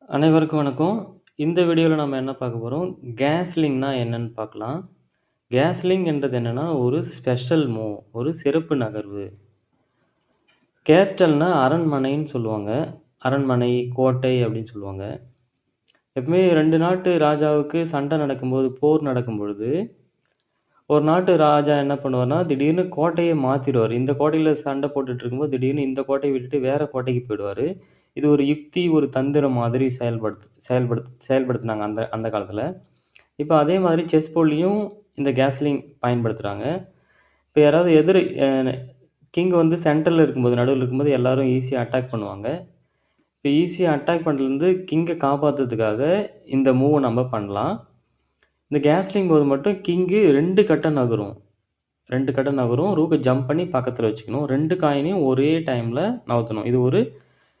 அனைவருக்கும் வணக்கம். இந்த வீடியோல நம்ம என்ன பார்க்க போறோம், கேஸ்லிங்னா என்னன்னு பார்க்கலாம். கேஸ்லிங் என்றது என்னன்னா, ஒரு ஸ்பெஷல் மூவ், ஒரு சிறப்பு நகர்வு. கேஸ்டல்னா அரண்மனைன்னு சொல்லுவாங்க. அரண்மனை, கோட்டை அப்படின்னு சொல்லுவாங்க. எப்பவுமே 2 நாட்டு ராஜாவுக்கு சண்டை நடக்கும்போது, போர் நடக்கும்பொழுது, ஒரு நாட்டு ராஜா என்ன பண்ணுவார்னா, திடீர்னு கோட்டைய மாத்திருவாரு. இந்த கோட்டையில சண்டை போட்டுட்டு இருக்கும்போது, திடீர்னு இந்த கோட்டைய விட்டுட்டு வேற கோட்டைக்கு போயிடுவாரு. இது ஒரு யுக்தி, ஒரு தந்திரம் மாதிரி செயல்படுத்துனாங்க அந்த அந்த காலத்தில. இப்ப அதே மாதிரி செஸ் போர்ட்லயும் இந்த கேஸ்லிங் பயன்படுத்துறாங்க. இப்ப யாராவது எதிரி கிங் வந்து சென்டர்ல இருக்கும்போது, நடுவுல இருக்கும்போது எல்லாரும் ஈஸியா அட்டாக் பண்ணுவாங்க. இப்ப ஈஸியா அட்டாக் பண்றதுலருந்து கிங்க காப்பாத்துறதுக்காக இந்த மூவ நம்ம பண்ணலாம். இந்த கேஸ்லிங் போது மட்டும் கிங்கு 2 கட்டம் நகரும். 2 கட்டம் நகரும். ரூக்க ஜம்ப் பண்ணி பக்கத்துல வச்சுக்கணும். 2 காயினையும் ஒரே டைம்ல நகர்த்தணும்.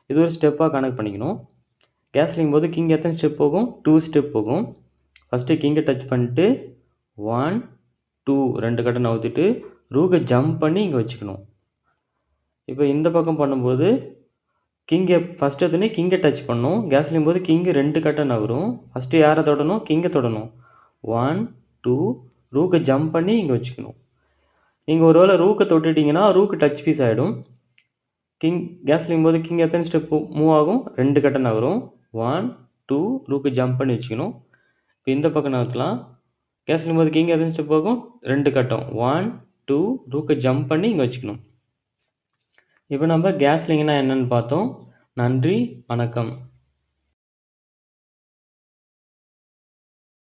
இது ஒரு ஸ்டெப்பா கணக்கு பண்ணிக்கணும். கேஸ்லிங் போது கிங் எத்தன ஸ்டெப் போகும்? 2 ஸ்டெப் போகும். ஃபர்ஸ்ட்டு கிங்க டச் பண்ணிட்டு 1, 2 2 கட்டம் நவுத்திட்டு ரூக்க ஜம்ப் பண்ணி இங்க வச்சுக்கணும். இப்ப இந்த பக்கம் பண்ணும்போது ஃபர்ஸ்ட் எடுத்தோனே கிங்க டச் பண்ணணும். கேஸ்லிங் போது கிங் 2 கட்டம் நகரும். ஃபர்ஸ்ட்டு யார தொடணும்? கிங்க தொடணும். 1, 2 ரூக்க ஜம்ப் பண்ணி இங்க வச்சுக்கணும். நீங்க ஒரு வேள ரூக்க தொட்டுட்டீங்கன்னா, ரூக் டச் பீஸ் ஆயிடும். கேஸ்லிங் போது கிங் எத்தன ஸ்டெப் மூவ் ஆகும்? 2 கட்டம் நகரும். 1, 2 ரூக்க ஜம்ப் பண்ணி வச்சுக்கணும். இப்ப இந்த பக்கம் நகர்த்தலாம். கேஸ்லிங் போது கிங் எத்தன ஸ்டெப் ஆகும்? 2 கட்டம். 1, 2 ரூக்க ஜம்ப் பண்ணி இங்க வச்சுக்கணும். இப்ப நம்ம கேஸ்லிங்னா என்னன்னு பார்த்தோம். நன்றி, வணக்கம்.